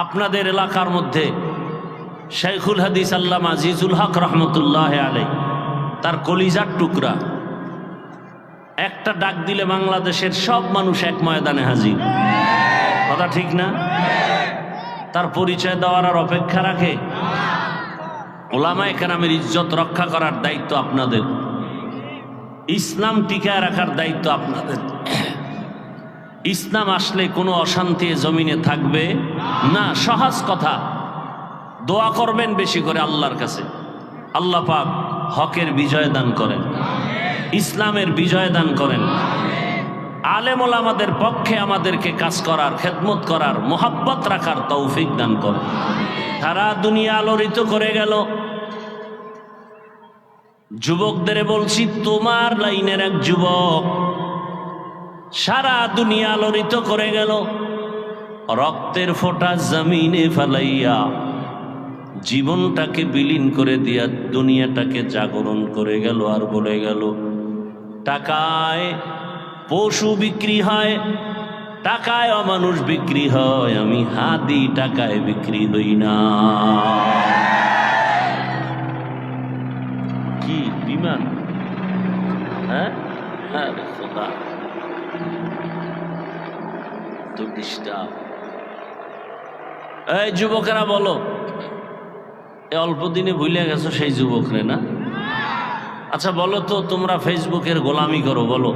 আপনাদের এলাকার মধ্যে শাইখুল হাদিস আল্লামা আজিজুল হক রহমতুল্লাহ আলাইহি তার কলিজার টুকরা একটা ডাক দিলে বাংলাদেশের সব মানুষ এক ময়দানে হাজির। কথা ঠিক না? তার পরিচয় দেওয়ার আর অপেক্ষা রাখে? উলামায়ে কেরামের ইজ্জত রক্ষা করার দায়িত্ব আপনাদের, ইসলাম টিকায় রাখার দায়িত্ব আপনাদের। ইসলাম আসলে কোনো অশান্তি জমিনে থাকবে না। সহজ কথা, দোয়া করবেন বেশি করে আল্লাহর কাছে, আল্লাহ পাক হকের বিজয় দান করেন, ইসলামের বিজয় দান করেন। আলেম ওলামাদের পক্ষে আমাদেরকে কাজ করার, খেদমত করার, মোহাব্বত রাখার তৌফিক দান করেন। সারা দুনিয়া আলোড়িত করে গেল। যুবকদের বলছি, তোমার লাইনের এক যুবক সারা দুনিয়া আলোড়িত করে গেল। রক্তের ফোঁটা জমিনে ফেলাইয়া জীবনটাকে বিলীন করে দিয়া দুনিয়াটাকে জাগরণ করে গেল। আর বলে গেল, টাকায় পশু বিক্রি হয়, টাকায় অমানুষ বিক্রি হয়, আমি হাদি টাকায় বিক্রি হই না। কি বিমান? হ্যাঁ হ্যাঁ, খোদা তো ডিস্টার্ব। এই যুবকেরা বলো, এ অল্প দিনে ভুলে গেছো সেই যুবকরে না? আচ্ছা বলো তো, তোমরা ফেসবুকের গোলামি করো, বলো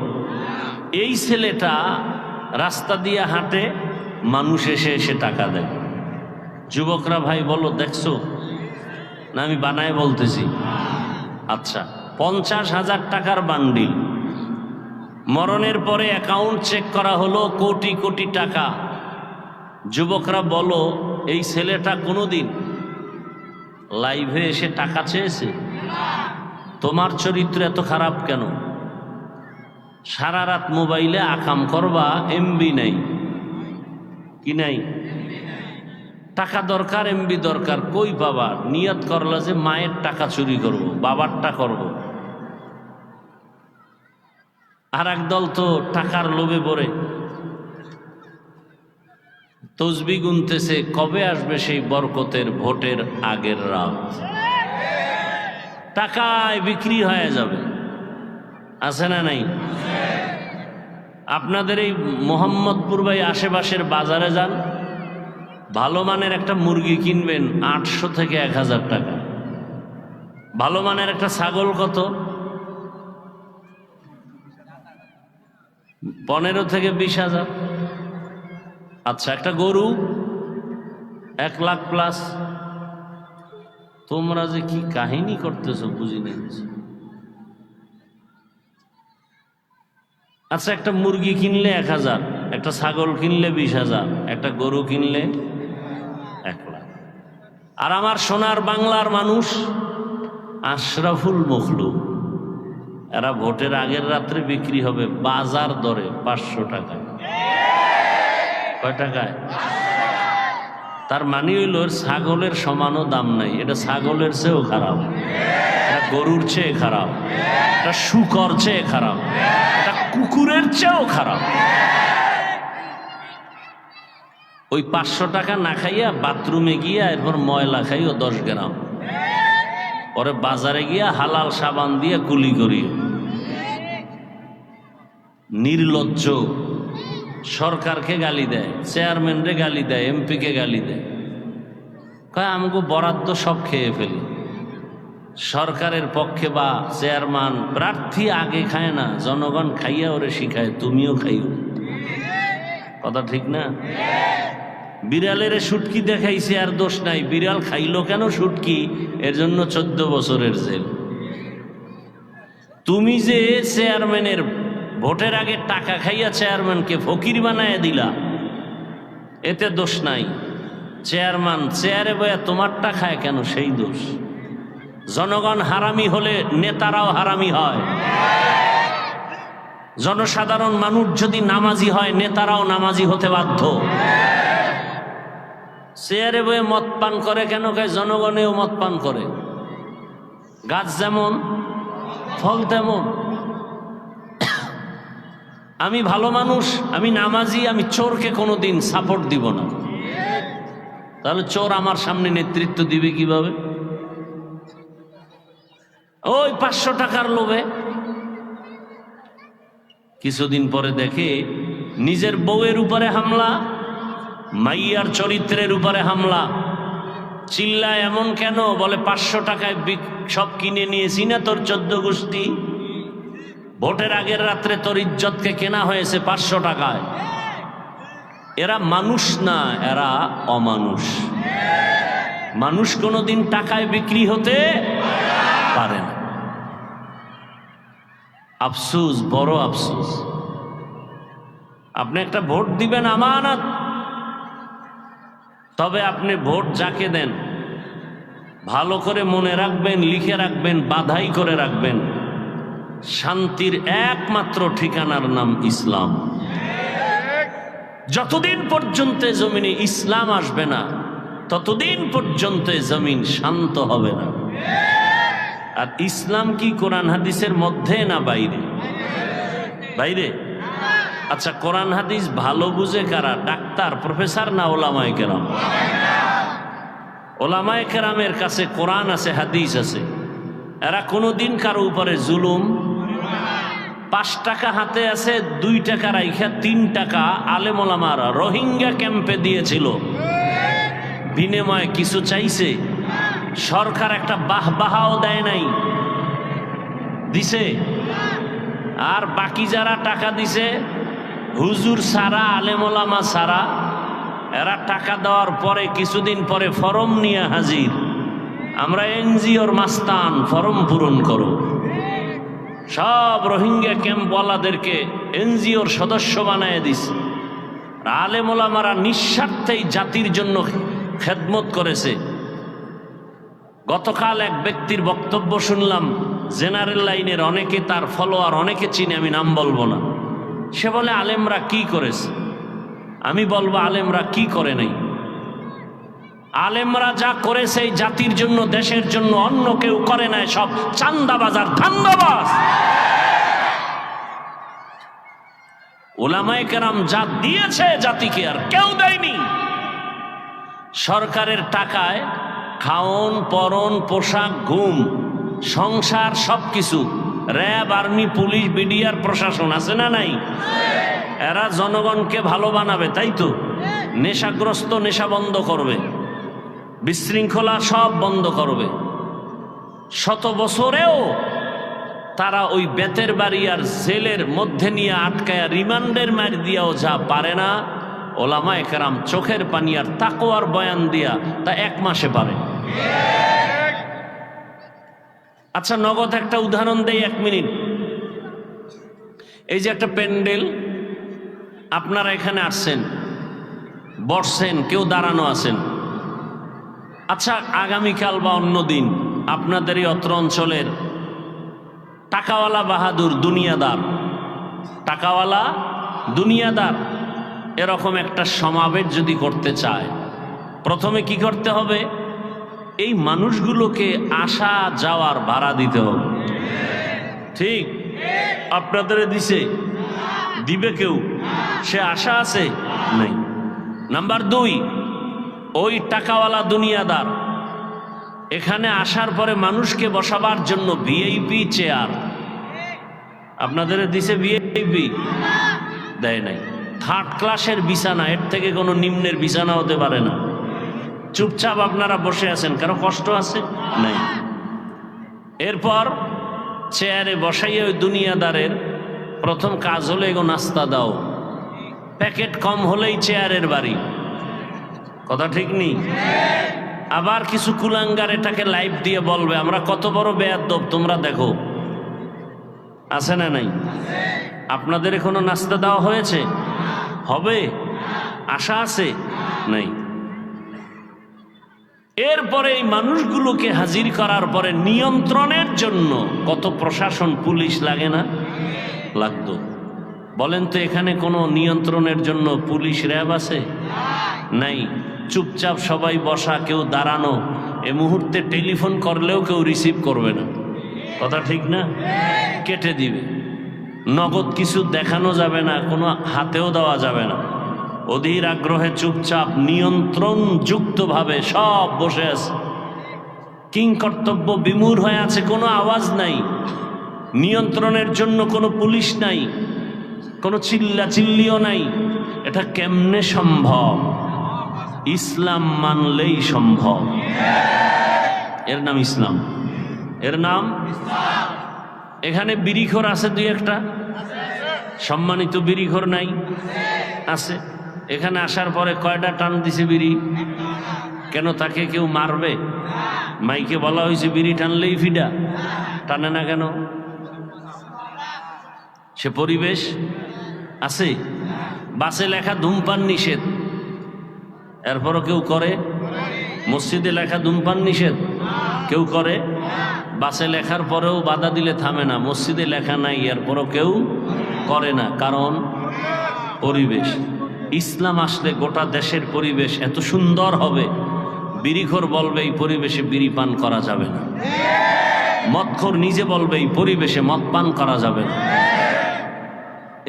এই ছেলেটা রাস্তা দিয়ে হাঁটে, মানুষ এসে এসে টাকা দেয়। যুবকরা ভাই বলো, দেখছো না? আমি বানায় বলতেছি। আচ্ছা, 50,000 টাকার বান্ডিল, মরণের পরে অ্যাকাউন্ট চেক করা হলো কোটি কোটি টাকা। যুবকরা বলো, এই ছেলেটা কোনোদিন লাইভে এসে টাকা চেয়েছে? তোমার চরিত্র এত খারাপ কেন? সারা রাত মোবাইলে আকাম করবা, এমবি নাই, কি নাই? টাকা দরকার, এমবি দরকার, কই পাবা? নিয়ত করলা যে মায়ের টাকা চুরি করব, বাবারটা করব। আর একদল তো টাকার লোভে পড়ে তসবি গুনতেছে, কবে আসবে সেই বরকতের ভোটের আগের রাত। টাকায় বিক্রি হয়ে যাবে, আছে না নাই? আপনাদের এই মোহাম্মদপুর ভাই আশেপাশের বাজারে যান, ভালো মানের একটা মুরগি কিনবেন 800 থেকে 1000 টাকা। ভালো মানের একটা ছাগল কত? 15 থেকে 20,000। আচ্ছা, একটা গরু 1 লাখ প্লাস। তোমরা যে কি কাহিনী করতেছো বুঝি নেই। আচ্ছা, একটা মুরগি কিনলে 1000, একটা ছাগল কিনলে 20,000, একটা গরু কিনলে 1 লাখ। আর আমার সোনার বাংলার মানুষ আশরাফুল মখলুক, এরা ভোটের আগের রাত্রে বিক্রি হবে বাজার দরে 500 টাকায়। কয় টাকায়? তার মানে হইল ছাগলের সমানও দাম নাই। এটা ছাগলের চেয়েও খারাপ, এটা গরুর চেয়ে খারাপ, এটা শুকর চেয়ে খারাপ, এটা কুকুরের চেয়েও খারাপ। ওই 500 টাকা না খাইয়া বাথরুমে গিয়া এরপর ময়লা খাইও 10 গ্রাম, পরে বাজারে গিয়া হালাল সাবান দিয়ে কুলি করি। নির্লজ্জ, সরকারকে গালি দেয়, চেয়ারম্যানরে গালি দেয়, এমপিকে গালি দেয়, কয় আমাকে বরাদ্দ সব খেয়ে ফেলি। সরকারের পক্ষে বা চেয়ারম্যান প্রার্থী আগে খায় না, জনগণ খাইয়া ওরে শিখায়, তুমিও খাইও। কথা ঠিক না? বিড়ালের শুটকি দেখাইছে আর দোষ নাই, বিড়াল খাইলো কেন শুটকি, এর জন্য 14 বছরের জেল। তুমি যে চেয়ারম্যানের ভোটের আগে টাকা খাইয়া চেয়ারম্যানকে ফকির বানায় দিলা, এতে দোষ নাই। চেয়ারম্যান চেয়ারে বয়া তোমারটা খায় কেন, সেই দোষ। জনগণ হারামি হলে নেতারাও হারামি হয়। জনসাধারণ মানুষ যদি নামাজি হয়, নেতারাও নামাজি হতে বাধ্য। চেয়ারে বয়ে মদ পান করে কেন, কয় জনগণেও মদ পান করে। গাছ যেমন ফল তেমন। আমি ভালো মানুষ, আমি নামাজি, আমি চোরকে কোনোদিন সাপোর্ট দিব না। তাহলে চোর আমার সামনে নেতৃত্ব দিবে কিভাবে? ওই 500 টাকার লোভে। কিছুদিন পরে দেখে নিজের বউয়ের উপরে হামলা, মাইয়ার চরিত্রের উপরে হামলা। চিল্লায় এমন কেন? বলে 500 টাকায় সব কিনে নিয়েছি না তোর 14 গোষ্ঠী। ভোটের আগের রাত্রে তোর ইজ্জতকে কেনা হয়েছে 500 টাকায়। এরা মানুষ না, এরা অমানুষ। মানুষ কোনোদিন টাকায় বিক্রি হতে পারে না। আফসোস, বড় আফসোস। আপনি একটা ভোট দিবেন আমানত, তবে আপনি ভোট যাকে দেন ভালো করে মনে রাখবেন, লিখে রাখবেন, বাধাই করে রাখবেন, শান্তির একমাত্র ঠিকানার নাম ইসলাম। যতদিন পর্যন্ত জমিনে ইসলাম আসবে না ততদিন পর্যন্ত জমিন শান্ত হবে না। আর ইসলাম কি কোরআন হাদিসের মধ্যে না বাইরে? বাইরে। আচ্ছা, কোরআন হাদিস ভালো বুঝে কারা? ডাক্তার, প্রফেসর না ওলামায়ে কেরাম? ওলামায়ে কেরামের কাছে কোরআন আছে, হাদিস আছে। এরা কোনোদিন কারো উপরে জুলুম। 5 টাকা হাতে আছে, 2 টাকা রাইখা 3 টাকা আলেম ওলামারা রোহিঙ্গা ক্যাম্পে দিয়েছিল। বিনিময়ে কিছু চাইছে? সরকার একটা বাহবাহাও দেয় নাই, দিছে? আর বাকি যারা টাকা দিছে, হুজুর সারা, আলেম ওলামা সারা, এরা টাকা দেওয়ার পরে কিছুদিন পরে ফরম নিয়ে হাজির, আমরা এনজিওর মাস্তান, ফরম পূরণ করো। সব রোহিঙ্গা ক্যাম্পওয়ালাদেরকে এনজিওর সদস্য বানায় দিছে। আলেম ওলামারা নিঃস্বার্থেই জাতির জন্য খেদমত করেছে। গতকাল এক ব্যক্তির বক্তব্য শুনলাম, জেনারেল লাইনের, অনেকে তার ফলোয়ার, অনেকে চিনে, আমি নাম বলবো না। সে বলে আলেমরা কি করেছে? আমি বলবো আলেমরা কি করে নাই। আলেমরা যা করেছে এই জাতির জন্য, দেশের জন্য, অন্য কেউ করে নাই। সব চান্দাবাজ আর ধান্দাবাজ। ওলামায়ে কেরাম যা দিয়েছে জাতিকে আর কেউ দেয়নি। সরকারের টাকায় খাওন, পরন, পোশাক, ঘুম, সংসার, সবকিছু। র্যাব, আর্মি, পুলিশ, বিডিআর, প্রশাসন আছে না নাই? এরা জনগণকে ভালো বানাবে, তাই তো? নেশাগ্রস্ত নেশা বন্ধ করবে, বিশৃঙ্খলা সব বন্ধ করবে। শত বছরেও তারা ওই বেতের বাড়ি আর জেলের মধ্যে নিয়ে আটকায়া রিমান্ডের মার দিয়াও যা পারে না, ওলামায়ে কেরাম চোখের পানি আর তাকওয়ার বয়ান দিয়া তা 1 মাসে পারে। আচ্ছা, নগদ একটা উদাহরণ দেই, 1 মিনিট। এই যে একটা প্যান্ডেল, আপনারা এখানে আসছেন, বসছেন, কেউ দাঁড়ানো আছেন। আচ্ছা, আগামীকাল বা অন্য দিন আপনাদের এই অত্র অঞ্চলের টাকাওয়ালা বাহাদুর, দুনিয়াদার, টাকাওয়ালা দুনিয়াদার এরকম একটা সমাবেশ যদি করতে চায়, প্রথমে কি করতে হবে? এই মানুষগুলোকে আসা যাওয়ার ভাড়া দিতে হবে। ঠিক? আপনাদের দিছে? দিবে কেউ? সে আশা আছে? নাই। নাম্বার 2, ওই টাকাওয়ালা দুনিয়াদার এখানে আসার পরে মানুষকে বসাবার জন্য ভিআইপি চেয়ার আপনাদের দিছে? ভিআইপি দেয় নাই। 3rd ক্লাসের বিছানা, এর থেকে কোনো নিম্নের বিছানা হতে পারে না। চুপচাপ আপনারা বসে আছেন, কারো কষ্ট আছে? নাই। এরপর চেয়ারে বসাইয়া ওই দুনিয়াদারের প্রথম কাজ হলো এগো নাস্তা দাও। প্যাকেট কম হলেই চেয়ারের বাড়ি, কথা ঠিক নেই? আবার কিছু কুলাঙ্গার এটাকে লাইভ দিয়ে বলবে আমরা কত বড় বেয়াদব, তোমরা দেখো। আছে না নাই? আপনাদের এখনো নাস্তা দেওয়া হয়েছে? হবে? আশা আছে? নাই। এরপরে এই মানুষগুলোকে হাজির করার পরে নিয়ন্ত্রণের জন্য কত প্রশাসন, পুলিশ লাগে না? লাগতো। বলেন তো, এখানে কোনো নিয়ন্ত্রণের জন্য পুলিশ, র্যাব আছে? নাই। চুপচাপ সবাই বসা, কেউ দাঁড়ানো। এ মুহূর্তে টেলিফোন করলেও কেউ রিসিভ করবে না, কথা ঠিক না? কেটে দিবে। নগদ কিছু দেখানো যাবে না, কোনো হাতেও দেওয়া যাবে না। অধীর আগ্রহে চুপচাপ নিয়ন্ত্রণযুক্তভাবে সব বসে আছে, কিংকর্তব্য বিমূঢ় হয়ে আছে, কোনো আওয়াজ নাই, নিয়ন্ত্রণের জন্য কোনো পুলিশ নাই, কোনো চিল্লাচিল্লিও নাই। এটা কেমনে সম্ভব? ইসলাম মানলেই সম্ভব। এর নাম ইসলাম, এর নাম। এখানে বিড়িখোর আছে দুই একটা, সম্মানিত বিড়িখোর নাই? আছে। এখানে আসার পরে কয়টা টান দিছে বিড়ি? কেন তাকে কেউ মারবে? মাইকে বলা হয়েছে বিড়ি টানলেই ফিডা, টানে না কেন? সে পরিবেশ আছে। বাসে লেখা ধূমপান নিষেধ, এরপরও কেউ করে। মসজিদে লেখা ধূমপান নিষেধ, কেউ করে। বাসে লেখার পরেও বাধা দিলে থামে না, মসজিদে লেখা নাই এরপরও কেউ করে না, কারণ পরিবেশ। ইসলাম আসলে গোটা দেশের পরিবেশ এত সুন্দর হবে, বিড়িখোর বলবে এই পরিবেশে বিড়ি পান করা যাবে না, মদখোর নিজে বলবে এই পরিবেশে মদ পান করা যাবে না।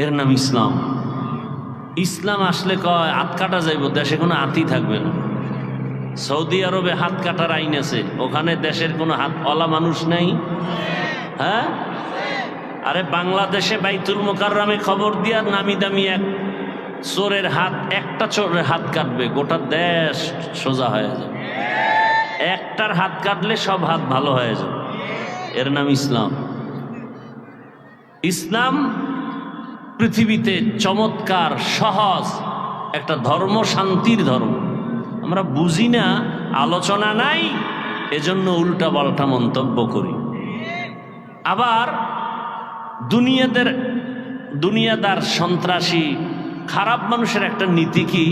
এর নাম ইসলাম। ইসলাম আসলে কয় হাত কাটা যাইব, দেশে কোনো হাতই থাকবে না। সৌদি আরবে হাত কাটার আইন আছে, ওখানে দেশের কোনো হাত ওলা মানুষ নেই। হ্যাঁ, আরে বাংলাদেশে বাইতুল মোকাররমে খবর দিয়ার নামি দামি এক চোরের হাত, একটা চোরের হাত কাটবে, গোটা দেশ সোজা হয়ে যাবে। একটার হাত কাটলে সব হাত ভালো হয়ে যাবে। এর নাম ইসলাম। ইসলাম পৃথিবীতে চমৎকার সহজ একটা ধর্ম, শান্তির ধর্ম। আমরা বুঝি না, আলোচনা নাই, এজন্য উল্টা পাল্টা মন্তব্য করি। আবার দুনিয়াদার সন্ত্রাসী খারাপ মানুষের একটা নীতি কি,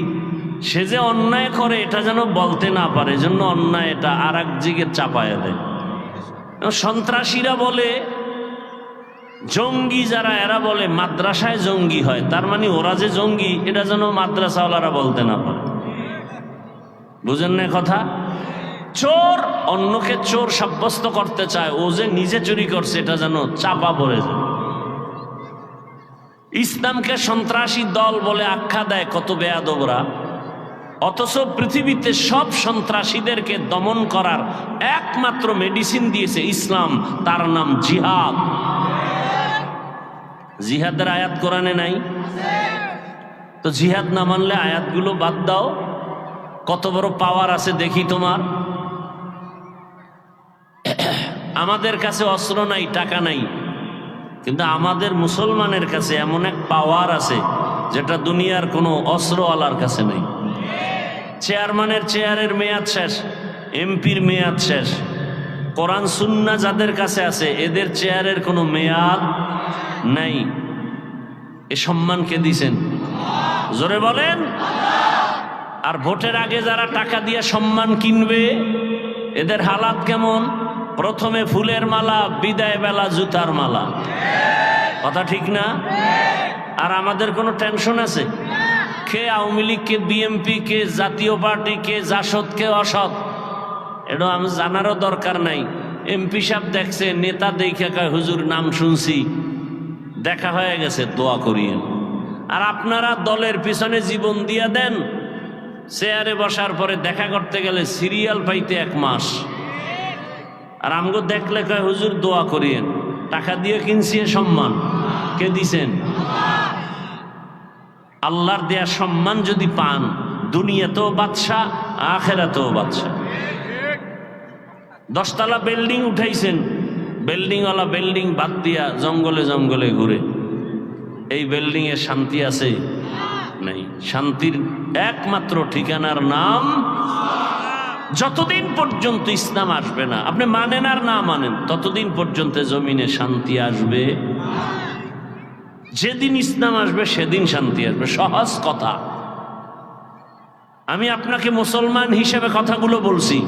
সে যে অন্যায় করে এটা যেন বলতে না পারে, এজন্য অন্যায় এটা আর এক দিকে চাপায় দেয়। সন্ত্রাসীরা বলে, জঙ্গি যারা এরা বলে মাদ্রাসায় জঙ্গি হয়, তার মানে ওরা যে জঙ্গি এটা যেন মাদ্রাসাওয়ালারা বলতে না পারে। বুঝেন না কথা? চোর অন্যকে চোর সাব্যস্ত করতে চায়, ও যে নিজে চুরি করছে এটা যেন চাপা পড়ে যায়। ইসলামকে সন্ত্রাসী দল বলে আখ্যা দেয় কত বেয়াদবরা, অথচ পৃথিবীতে সব সন্ত্রাসীদেরকে দমন করার একমাত্র মেডিসিন দিয়েছে ইসলাম, তার নাম জিহাদ। জিহাদের আয়াত কোরআনে নাই? তো জিহাদ না মানলে আয়াতগুলো বাদ দাও। কত বড় পাওয়ার আছে দেখি তোমার। আমাদের কাছে অস্ত্র নাই, টাকা নাই, কিন্তু আমাদের মুসলমানের কাছে এমন এক পাওয়ার আছে যেটা দুনিয়ার কোনো অস্ত্রওয়ালার কাছে নেই। চেয়ারম্যানের চেয়ারের মেয়াদ শেষ, এমপির মেয়াদ শেষ, কোরআন সুন্নাহ যাদের কাছে আছে এদের চেয়ারের কোনো মেয়াদ নাই। এ সম্মান কে দিছেন? জোরে বলেন। আর ভোটের আগে যারা টাকা দিয়ে সম্মান কিনবে এদের হালাত কেমন? প্রথমে ফুলের মালা, বিদায় বেলা জুতার মালা। কথা ঠিক না? আর আমাদের কোনো টেনশন আছে? কে আওয়ামী লীগ, কে বিএমপি, কে জাতীয় পার্টি, কে জাসদ, কে অসৎ, এটা আমি জানারও দরকার নাই। এমপি সাহেব দেখছে, নেতা দেখে কয় হুজুর নাম শুনছি, দেখা হয়ে গেছে, দোয়া করিয়েন। আর আপনারা দলের পিছনে জীবন দিয়া দেন, চেয়ারে বসার পরে দেখা করতে গেলে সিরিয়াল পাইতে 1 মাস। আর আমগো দেখলে কয় হুজুর দোয়া করিয়েন। টাকা দিয়ে কিনছি এ সম্মান, কে দিছেন? আল্লাহর দেয়া সম্মান যদি পান, দুনিয়াতেও বাদশা, আখিরাতেও বাদশা। 10 তলা বিল্ডিং উঠাইছেন, বিল্ডিংওয়ালা বিল্ডিং বাদ দিয়া জঙ্গলে জঙ্গলে ঘুরে, এই বিল্ডিং এ শান্তি আছে? নাই। শান্তির একমাত্র ঠিকানার নাম, যতদিন পর্যন্ত ইসলাম আসবে না, আপনি মানেন আর না মানেন, ততদিন পর্যন্ত জমিনে শান্তি আসবে। যেদিন ইসলাম আসবে সেদিন শান্তি আসবে। সহজ কথা। আমি আপনাকে মুসলমান হিসেবে কথাগুলো বলছি,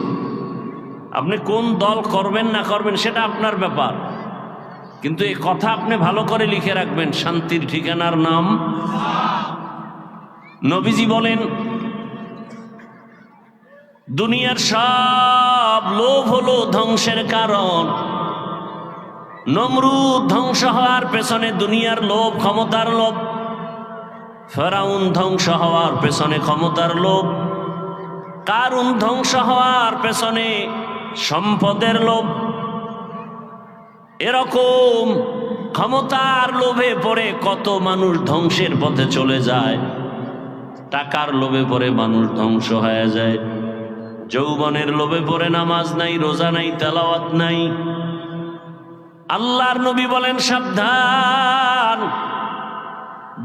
আপনি কোন দল করবেন না করবেন সেটা আপনার ব্যাপার, কিন্তু এই কথা আপনি ভালো করে লিখে রাখবেন, শান্তির ঠিকানার নাম। নবীজি বলেন, দুনিয়ার সব লোভ হলো ধ্বংসের কারণ। নমরুদ ধ্বংস হওয়ার পেছনে দুনিয়ার লোভ, ক্ষমতার লোভ। ফেরাউন ধ্বংস হওয়ার পেছনে ক্ষমতার লোভ, কারুন ধ্বংস হওয়ার পেছনে সম্পদের লোভ। এরকম ক্ষমতার লোভে পড়ে কত মানুষ ধ্বংসের পথে চলে যায়। টাকার লোভে পড়ে মানুষ ধ্বংস হয়ে যায়। যৌবনের লোভে পড়ে নামাজ নাই, রোজা নাই, তেলাওয়াত নাই। আল্লাহর নবী বলেন সাবধান,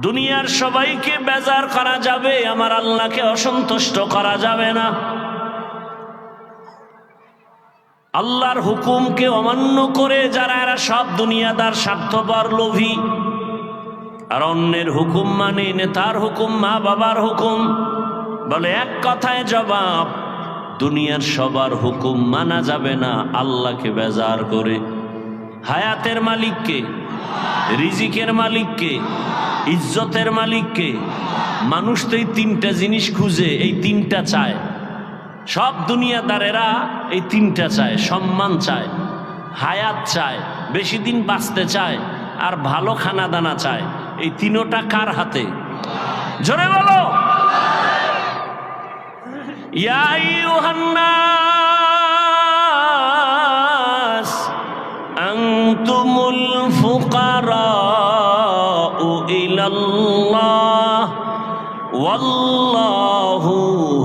দুনিয়ার সবাইকে বেজার করা যাবে, আমার আল্লাহকে অসন্তুষ্ট করা যাবে না। আল্লাহর হুকুমকে অমান্য করে যারা এরা সব দুনিয়াদার, স্বার্থপর, লোভী। আর অন্যের হুকুম মানে নেতার হুকুম, মা বাবার হুকুম। বলে এক কথায় জবাব, দুনিয়ার সবার হুকুম মানা যাবে না আল্লাহকে বেজার করে। হায়াতের মালিককে, রিজিকের মালিককে, ইজ্জতের মালিককে। মানুষ তো এই তিনটা জিনিস খুঁজে, এই তিনটা চায়। সব দুনিয়াদারেরা এই তিনটা চায়, সম্মান চায়, হায়াত চায়, বেশি দিন বাঁচতে চায়, আর ভালো খানা দানা চায়। এই তিনোটা কার হাতে? জোরে বলো। ইয়া আইয়ুহান নাস আনতুমুল ফুকারাউ ইলাল্লাহ ওয়াল্লাহু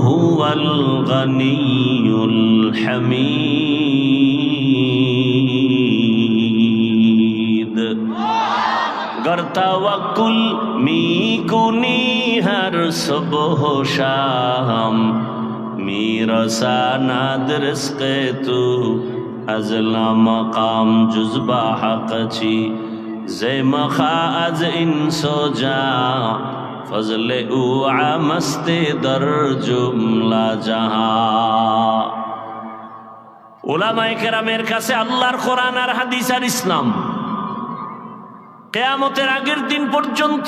হুয়াল গানিয়ুল হামিদ। गर तवक्कुल मी कुनी हर सुबह शाम, मेरा सानाद रिज़्क़े तू अज़ला मकाम जुज़बा हक़ची ज़े मखा अज़ इंसो जा फज़ले उ आमस्ते दर जुमला जहां। उलामाए केरामेर काছে আল্লাহর কোরআন আর হাদিস আর ইসলাম কিয়ামতের আগের দিন পর্যন্ত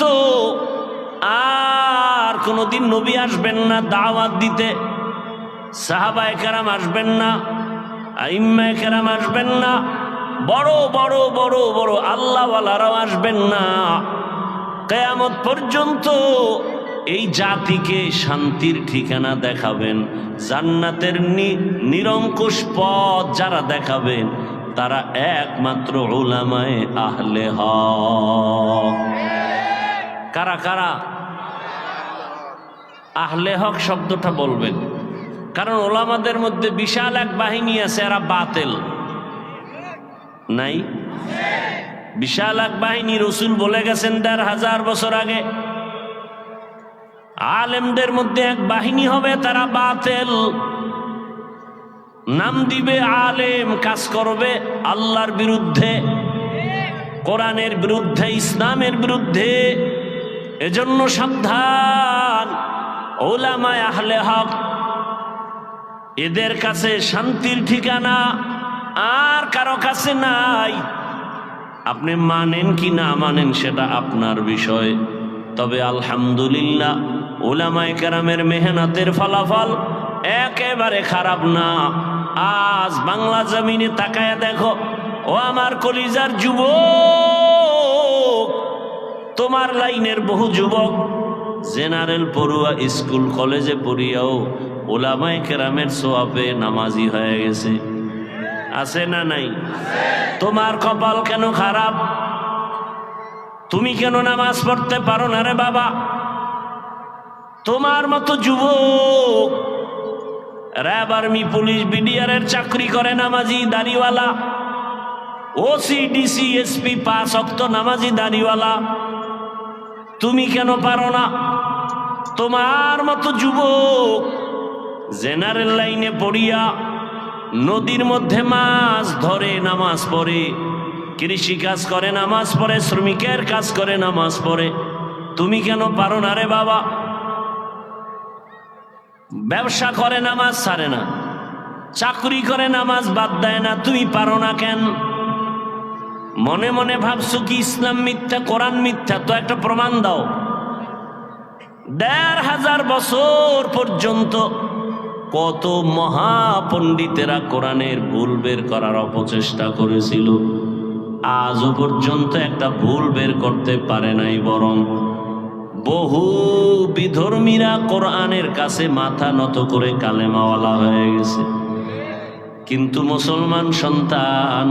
আর কোনদিন নবী আসবেন না দাওয়াত দিতে, সাহাবায়ে কেরাম আসবেন না, আইম্মায়ে কেরাম আসবেন না, বড় বড় বড় বড় আল্লাহওয়ালারাও আসবেন না। কিয়ামত পর্যন্ত এই জাতিকে শান্তির ঠিকানা দেখাবেন, জান্নাতের নিরঙ্কুশ পথ যারা দেখাবেন তারা একমাত্র উলামায়ে আহলে হক। কারা কারা? আহলে হক শব্দটা বলবেন, কারণ ওলামাদের মধ্যে বিশাল এক বাহিনী আছে, এরা বাতিল নাই। বিশাল এক বাহিনী, রসুল বলে গেছেন ১৫০০ বছর আগে, আলেমদের মধ্যে এক বাহিনী হবে, তারা বাতিল। নাম দিবে আলেম, কাজ করবে আল্লাহর বিরুদ্ধে, কোরআনের বিরুদ্ধে, ইসলামের বিরুদ্ধে। এজন্য সাবধান, উলামায়ে আহলে হক, এদের কাছে শান্তির ঠিকানা আর কারো কাছে নাই। আপনি মানেন কি না মানেন সেটা আপনার বিষয়। তবে আলহামদুলিল্লাহ উলামায়ে কেরামের মেহনতের ফলাফল একেবারে খারাপ না। আজ বাংলা জমিনে তাকায় দেখো, ও আমার কলিজার যুবক, তোমার লাইনের বহু যুবক জেনারেল পড়ুয়া, স্কুল কলেজে পড়িয়াও উলামায়ে কেরামের সোয়াবে নামাজি হয়ে গেছে। আছে না নাই? তোমার কপাল কেন খারাপ? তুমি কেন নামাজ পড়তে পারো না রে বাবা? তোমার মতো যুবক র্যাব, আর্মি, পুলিশ, বিডিআরের চাকরি করে, নামাজি দাড়িওয়ালা, ওসি, ডিসি, এসপি, ৫ ওয়াক্ত নামাজি দাড়িওয়ালা, তুমি কেন পারো না? তোমার মতো যুবক জেনারেল লাইনে পড়িয়া নদীর মধ্যে মাছ ধরে নামাজ পড়ে, কৃষি কাজ করে নামাজ পড়ে, শ্রমিকের কাজ করে নামাজ পড়ে, তুমি কেন পারো না রে বাবা? ব্যবসা করে নামাজ ছাড়ে না, চাকরি করে নামাজ বাদ দেয় না, তুমি পারো না কেন? মনে মনে ভাবছো কি ইসলাম মিথ্যা, কোরআন মিথ্যা? তো একটা প্রমাণ দাও। ১৫০০ বছর পর্যন্ত কত মহাপণ্ডিতেরা কোরআনের ভুল বের করার অপচেষ্টা করেছিল, আজও পর্যন্ত একটা ভুল বের করতে পারে নাই। বরং বহু বিধর্মীরা কোরআনের কাছে মাথা নত করে কালেমাওয়ালা হয়ে গেছে। কিন্তু মুসলমান সন্তান,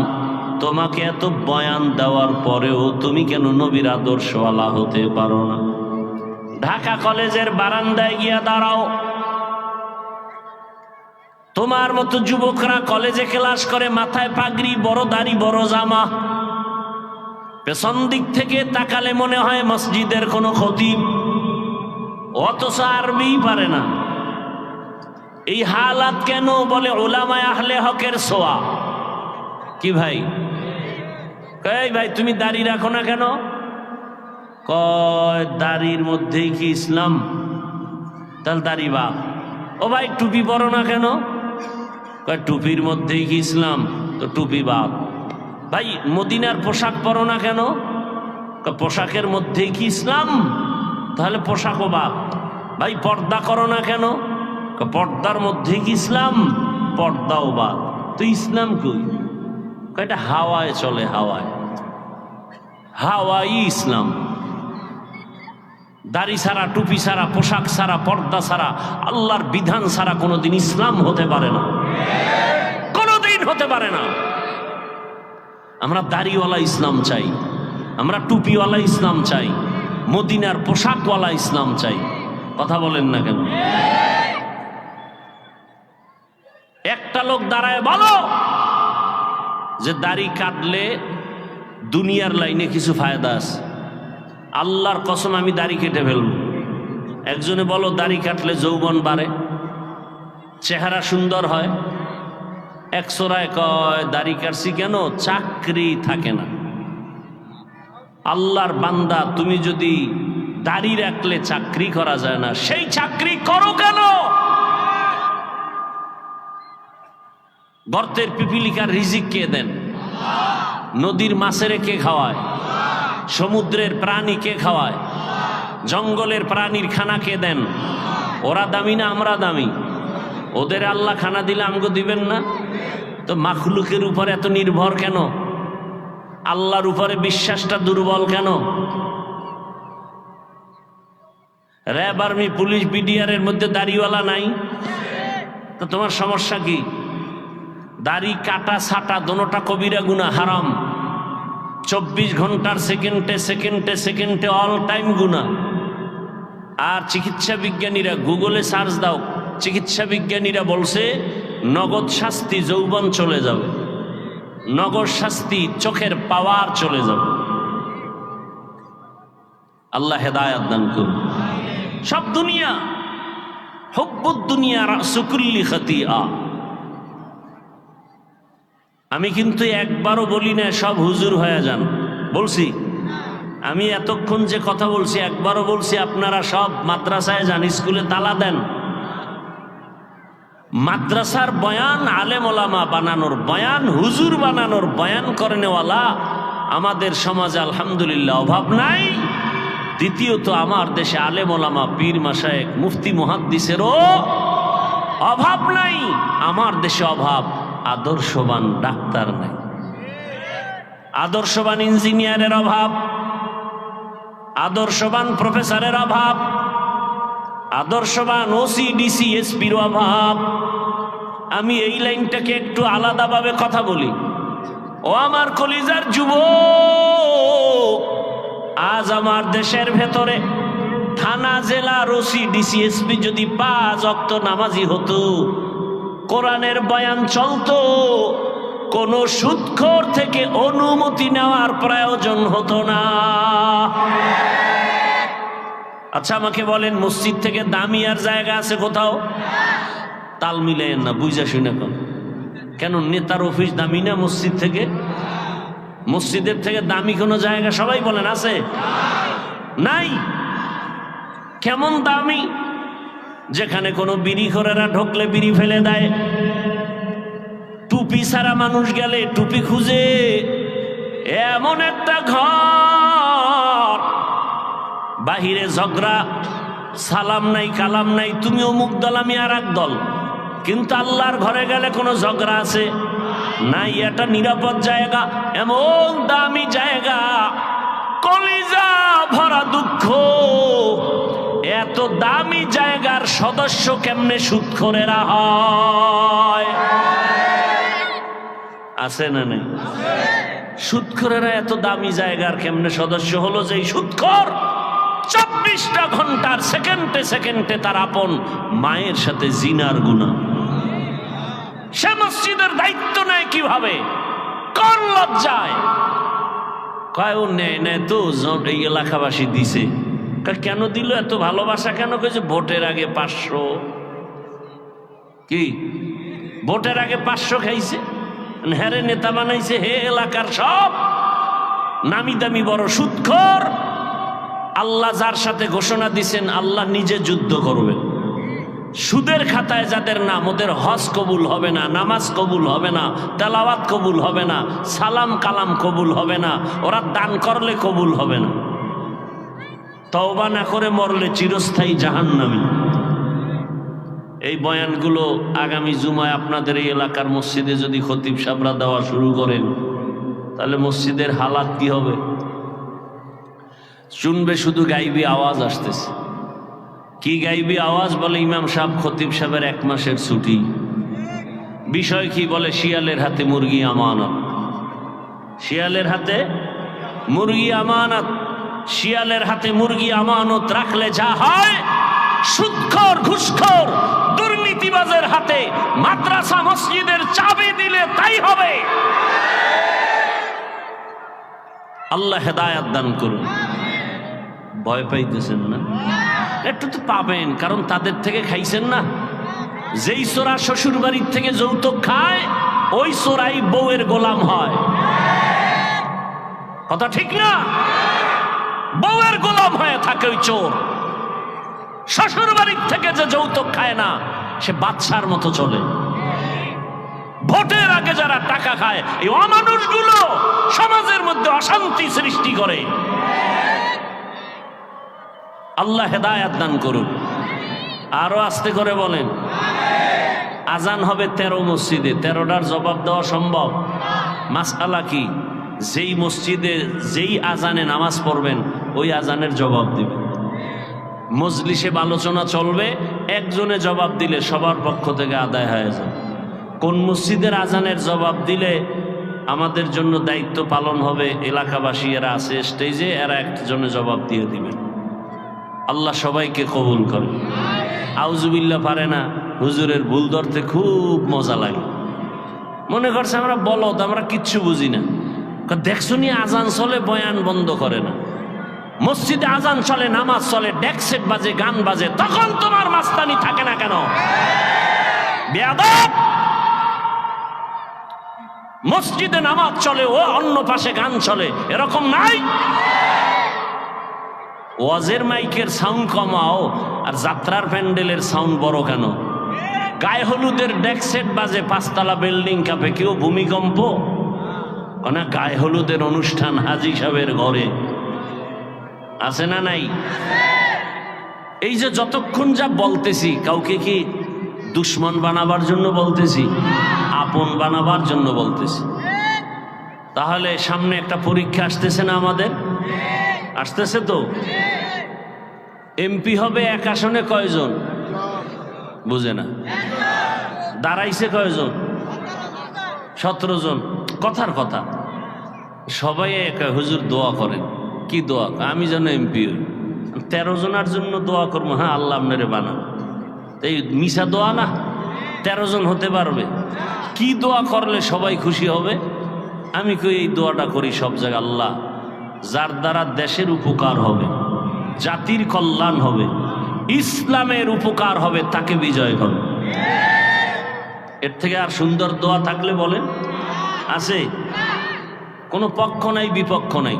তোমাকে এত বয়ান দেওয়ার পরেও তুমি কেন নবীর আদর্শওয়ালা হতে পারো না? ঢাকা কলেজের বারান্দায় গিয়া দাঁড়াও। তোমার মতো যুবকরা কলেজে ক্লাস করে, মাথায় পাগড়ি, বড় দাড়ি, বড় জামা, পেছন দিক থেকে তাকালে মনে হয় মসজিদের কোনো খতিব, অথচ আরবি পারে না। এই হালাত কেন? বলে উলামায়ে আহলে হকের ছোঁয়া। কি ভাই, এই ভাই তুমি দাড়ি রাখো না কেন? কয় দাড়ির মধ্যেই কি ইসলাম? তাহলে দাড়ি বাপ। ও ভাই টুপি পরো না কেন? কয় টুপির মধ্যেই কি ইসলাম? তো টুপি বাপ। ভাই মদিনার পোশাক পরো না কেন? পোশাকের মধ্যেই কি ইসলাম? তাহলে পোশাকও বাপ। ভাই পর্দা করো না কেন? পর্দার মধ্যেই কি ইসলাম? পর্দাও বাপ। তো ইসলাম কই? এটা হাওয়ায় চলে, হাওয়ায়, হাওয়াই ইসলাম। দাড়ি ছাড়া, টুপি ছাড়া, পোশাক ছাড়া, পর্দা ছাড়া, আল্লাহর বিধান ছাড়া কোনোদিন ইসলাম হতে পারে না, কোনোদিন হতে পারে না। আমরা দাড়িওয়ালা ইসলাম চাই, আমরা টুপিওয়ালা ইসলাম চাই, মদিনার পোশাকওয়ালা ইসলাম চাই। কথা বলেন না কেন? একটা লোক দাঁড়ায় বলো যে দাড়ি কাটলে দুনিয়ার লাইনে কিছু ফায়দা আছে। আল্লাহর কসম আমি দাড়ি কেটে ফেলব। একজনে বলো দাড়ি কাটলে যৌবন বাড়ে, চেহারা সুন্দর হয়। একশোরায় কয় দাড়ি কাটছি কেন? চাকরি থাকে না। আল্লাহর বান্দা, তুমি যদি দাড়ি রাখলে চাকরি করা যায় না, সেই চাকরি করো কেন? গর্তের পিপিলিকার রিজিক কে দেন? নদীর মাছেরে কে খাওয়ায়? সমুদ্রের প্রাণী কে খাওয়ায়? জঙ্গলের প্রাণীর খানা কে দেন? ওরা দামি না আমরা দামি? ওদের আল্লাহ খানা দিলে আমগো দিবেন না? তো মাখলুকের উপর এত নির্ভর কেন? আল্লাহর উপরে বিশ্বাসটা দুর্বল কেন? র্যাব, আর্মি, পুলিশ, বিডিআরের মধ্যে দাড়িওয়ালা নাই? তো তোমার সমস্যা কি? দাড়ি কাটা ছাটা দোনোটা কবিরা গুনাহ, হারাম। 24 ঘন্টার সেকেন্ডে সেকেন্ডে সেকেন্ডে অল টাইম গুনাহ। আর চিকিৎসা বিজ্ঞানীরা, গুগলে সার্চ দাও, চিকিৎসা বিজ্ঞানীরা বলছে নগদ শাস্তি যৌবন চলে যাবে, নগদ শাস্তি চোখের পাওয়ার চলে যাবে। আল্লাহ হেদায়েত দান করুন। সব দুনিয়া, হুব্বুদ দুনিয়া রাসু কুল্লি খাতিয়া। আমি কিন্তু একবারও বলি না সব হুজুর হয়ে যান, বলছি? আমি এতক্ষণ যে কথা বলছি একবারও বলছি আপনারা সব মাদ্রাসায় যান, স্কুলে তালা দেন। মাদ্রাসার বয়ান আলেম ওলামা বানানোর বয়ান, হুজুর বানানোর বয়ান করেনেওয়ালা আমাদের সমাজে আলহামদুলিল্লাহ অভাব নাই। দ্বিতীয়ত আমার দেশে আলেম ওলামা, পীর মাশায়েখ, মুফতি মুহাদ্দিসেরও অভাব নাই। আমার দেশে অভাব আদর্শবান ডাক্তার নাই, আদর্শবান ইঞ্জিনিয়ারের অভাব, আদর্শবান প্রফেসরের অভাব, আদর্শবান ওসি ডিসি এসপির অভাব। আমি এই লাইনটাকে একটু আলাদাভাবে কথা বলি। ও আমার কলিজার যুবক, আজ আমার দেশের ভেতরে থানা, জেলা, ওসি ডিসি এসপি যদি 5 ওয়াক্ত নামাজি হতো, কোরআনের বয়ান চলতো, কোনো সুদখোর থেকে অনুমতি নেওয়ার প্রয়োজন হতো না। আচ্ছা আমাকে বলেন, মসজিদ থেকে দামি আর জায়গা আছে কোথাও? তাল মিলেন না, বুঝা শুনে কেন? নেতার অফিস দামি না মসজিদ থেকে? মসজিদের থেকে দামি কোনো জায়গা সবাই বলেন আছে? নাই। কেমন দামি? যেখানে কোনো বিড়িখোরেরা ঢুকলে বিড়ি ফেলে দেয়, টুপি ছাড়া মানুষ গেলে টুপি খুঁজে, এমন একটা ঘর, বাহিরে ঝগড়া, সালাম নাই কালাম নাই, তুমি অমুক দল আমি আর এক দল, কিন্তু আল্লাহর ঘরে গেলে কোনো ঝগড়া আছে নাই। এটা নিরাপদ জায়গা, এমন দামি জায়গা, কলিজা ভরা দুঃখ, এত দামি জায়গার সদস্য কেমনে সুদখোরেরা হয়? আছে না নেই? সুদখোরেরা এত দামি জায়গার কেমনে সদস্য হলো? যে সুদখোর 24টা ঘন্টার সেকেন্ডে সেকেন্ডে তার আপন মায়ের সাথে জিনার গুনাহ। সে মসজিদের দায়িত্ব নেয় কিভাবে? কোন লজ্জায়? কয় ও নেয় নেয় তো, এই এলাকাবাসী দিছে। কেন দিল? এত ভালোবাসা কেন? কইছে ভোটের আগে 500। কি ভোটের আগে 500 খাইছে? হেরে নেতা বানাইছে। হে এলাকার সব নামি দামি বড় সুদখোর। আল্লাহ যার সাথে ঘোষণা দিছেন আল্লাহ নিজে যুদ্ধ করবেন। সুদের খাতায় যাদের নাম, ওদের হজ কবুল হবে না, নামাজ কবুল হবে না, তেলাওয়াত কবুল হবে না, সালাম কালাম কবুল হবে না, ওরা দান করলে কবুল হবে না, তওবা না করে মরলে চিরস্থায়ী জাহান্নামী। এই বয়ানগুলো আগামী জুমায় আপনাদের এই এলাকার মসজিদে যদি খতিব সাহেবরা দেওয়া শুরু করেন, তাহলে মসজিদের হালাত কি হবে? শুনবে শুধু গাইবি আওয়াজ আসতেছে। কি গাইবি আওয়াজ? বলে ইমাম সাহেব খতিব সাহেবের 1 মাসের ছুটি। বিষয় কি? বলে শিয়ালের হাতে মুরগি আমানত। শিয়ালের হাতে মুরগি আমানত। শিয়ালের হাতে মুরগি আমানত রাখলে যা হয়, সুদখোর ঘুষখোর দুর্নীতিবাজের হাতে মাদ্রাসা মসজিদের চাবি দিলে তাই হবে। আল্লাহ হেদায়াত দান করুন। ভয় পাইতেছেন না? একটু তো পাবেন, কারণ তাদের থেকে খাইছেন না। যেই চোরা শ্বশুর বাড়ির থেকে যৌতুক খায়, ওই চোরাই বউয়ের গোলাম হয়। কথা ঠিক না? বউয়ের গোলাম হয়ে থাকে ওই চোর। শ্বশুর বাড়ির থেকে যে যৌতুক খায় না, সে বাদশার মতো চলে। ভোটের আগে যারা টাকা খায়, এই অমানুষগুলো সমাজের মধ্যে অশান্তি সৃষ্টি করে। আল্লাহ হেদায়াত দান করুন। আরো আস্তে করে বলেন। আজান হবে 13 মসজিদে। 13টার জবাব দেওয়া সম্ভব? মাসআলা কি? যেই মসজিদে যেই আজানে নামাজ পড়বেন, ওই আজানের জবাব দিবেন। মজলিসে আলোচনা চলবে, একজনে জবাব দিলে সবার পক্ষ থেকে আদায় হয়ে যাবে। কোন মসজিদের আজানের জবাব দিলে আমাদের জন্য দায়িত্ব পালন হবে, এলাকাবাসী এরা আছে স্টেজে, এরা একজনে জবাব দিয়ে দিবেন। আল্লাহ সবাইকে কবুল করে। আউজুবিল্লাহ পারে না, হুজুরের ভুল ধরতে খুব মজা লাগে। মনে করছে আমরা বলদ, আমরা কিচ্ছু বুঝি না। দেখছো নি আজান চলে, বয়ান বন্ধ করে না। মসজিদে আজান চলে, নামাজ চলে, ডেকসেট বাজে, গান বাজে, তখন তোমার মাস্তানি থাকে না কেন? বেয়াদব! মসজিদে নামাজ চলে, ও অন্য পাশে গান চলে, এরকম নাই। ওয়াজের মাইকের সাউন্ড কমাও, আর যাত্রার প্যান্ডেলের সাউন্ড বড় কেন? গায়ে হলুদের ডেকসেট বাজে, 5 তলা বিল্ডিং কাঁপে, কেউ ভূমিকম্প? না, গায়ে হলুদের অনুষ্ঠান হাজী সাহেবের ঘরে আছে না নাই? এই যে যতক্ষণ যা বলতেছি, কাউকে কি দুশ্মন বানাবার জন্য বলতেছি? আপন বানাবার জন্য বলতেছি। তাহলে সামনে একটা পরীক্ষা আসতেছে না আমাদের? আসতেছে তো। এমপি হবে 1 আসনে কয়জন? বুঝে না। দাঁড়াইছে কয়জন? 17 জন। কথার কথা। সবাই হুজুর দোয়া করেন। কি দোয়া? আমি যেন এমপি হই। 13 জনের জন্য দোয়া করবো। হ্যাঁ, আল্লাহ আপনারে বানান। এই মিশা দোয়া না? 13 জন হতে পারবে? কি দোয়া করলে সবাই খুশি হবে? আমি কই এই দোয়াটা করি সব জায়গায়। আল্লাহ, যার দ্বারা দেশের উপকার হবে, জাতির কল্যাণ হবে, ইসলামের উপকার হবে, তাকে বিজয় হবে। এর থেকে আর সুন্দর দোয়া থাকলে বলেন? আছে? কোনো পক্ষ নাই, বিপক্ষ নাই।